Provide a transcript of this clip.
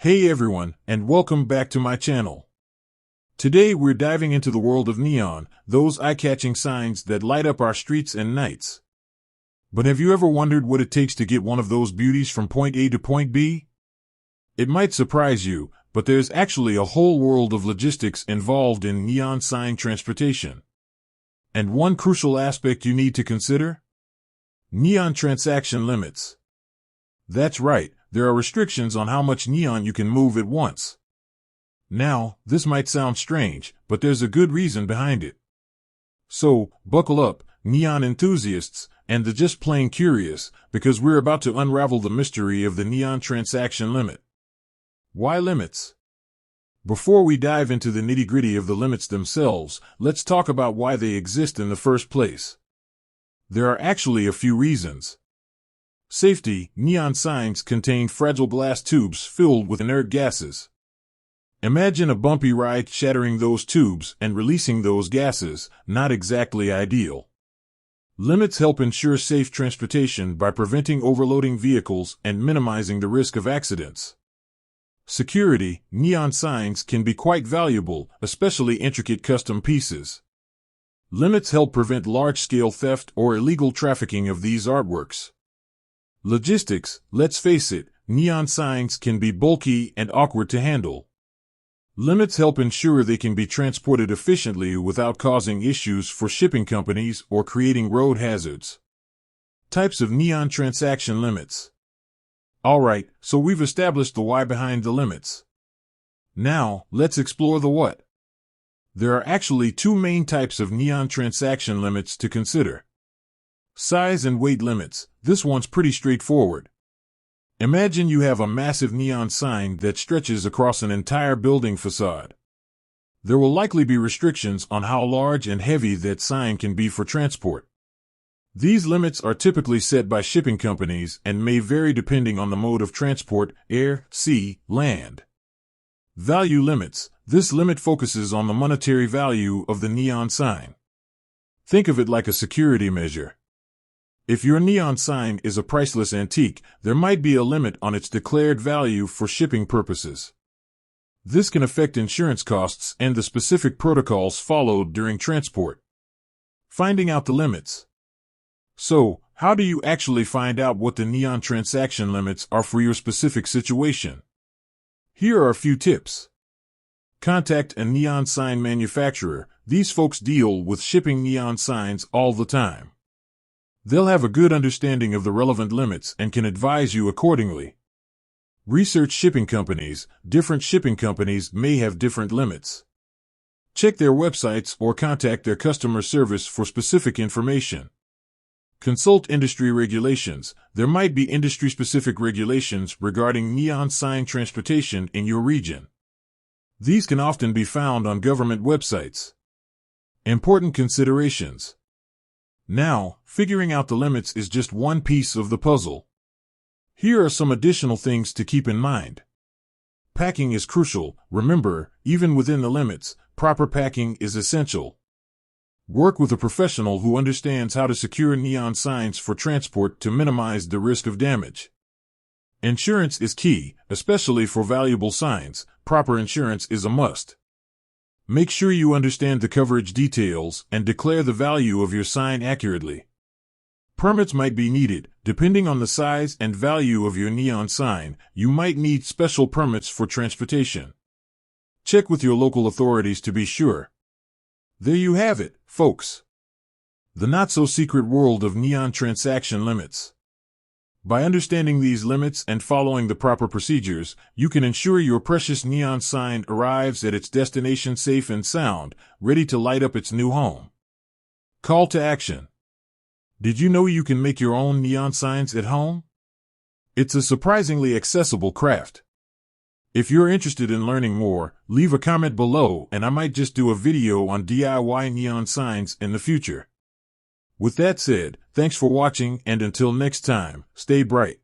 Hey everyone, and welcome back to my channel. Today we're diving into the world of neon, those eye-catching signs that light up our streets and nights. But have you ever wondered what it takes to get one of those beauties from point A to point B? It might surprise you, but there's actually a whole world of logistics involved in neon sign transportation. And one crucial aspect you need to consider? Neon transaction limits. That's right, there are restrictions on how much neon you can move at once. Now, this might sound strange, but there's a good reason behind it. So, buckle up, neon enthusiasts, and the just plain curious, because we're about to unravel the mystery of the neon transaction limit. Why limits? Before we dive into the nitty-gritty of the limits themselves, let's talk about why they exist in the first place. There are actually a few reasons. Safety: neon signs contain fragile glass tubes filled with inert gases. Imagine a bumpy ride shattering those tubes and releasing those gases, not exactly ideal. Limits help ensure safe transportation by preventing overloading vehicles and minimizing the risk of accidents. Security: neon signs can be quite valuable, especially intricate custom pieces. Limits help prevent large-scale theft or illegal trafficking of these artworks. Logistics: let's face it, neon signs can be bulky and awkward to handle. Limits help ensure they can be transported efficiently without causing issues for shipping companies or creating road hazards. Types of neon transaction limits. Alright, so we've established the why behind the limits. Now, let's explore the what. There are actually two main types of neon transaction limits to consider. Size and weight limits. This one's pretty straightforward. Imagine you have a massive neon sign that stretches across an entire building facade. There will likely be restrictions on how large and heavy that sign can be for transport. These limits are typically set by shipping companies and may vary depending on the mode of transport: air, sea, land. Value limits. This limit focuses on the monetary value of the neon sign. Think of it like a security measure. If your neon sign is a priceless antique, there might be a limit on its declared value for shipping purposes. This can affect insurance costs and the specific protocols followed during transport. Finding out the limits. So, how do you actually find out what the neon transaction limits are for your specific situation? Here are a few tips. Contact a neon sign manufacturer. These folks deal with shipping neon signs all the time. They'll have a good understanding of the relevant limits and can advise you accordingly. Research shipping companies. Different shipping companies may have different limits. Check their websites or contact their customer service for specific information. Consult industry regulations. There might be industry-specific regulations regarding neon sign transportation in your region. These can often be found on government websites. Important considerations. Now, figuring out the limits is just one piece of the puzzle. Here are some additional things to keep in mind. Packing is crucial. Remember, even within the limits, proper packing is essential. Work with a professional who understands how to secure neon signs for transport to minimize the risk of damage. Insurance is key, especially for valuable signs. Proper insurance is a must. Make sure you understand the coverage details and declare the value of your sign accurately. Permits might be needed. Depending on the size and value of your neon sign, you might need special permits for transportation. Check with your local authorities to be sure. There you have it, folks. The not-so-secret world of neon transaction limits. By understanding these limits and following the proper procedures, you can ensure your precious neon sign arrives at its destination safe and sound, ready to light up its new home. Call to action. Did you know you can make your own neon signs at home? It's a surprisingly accessible craft. If you're interested in learning more, leave a comment below and I might just do a video on DIY neon signs in the future. With that said, thanks for watching and until next time, stay bright.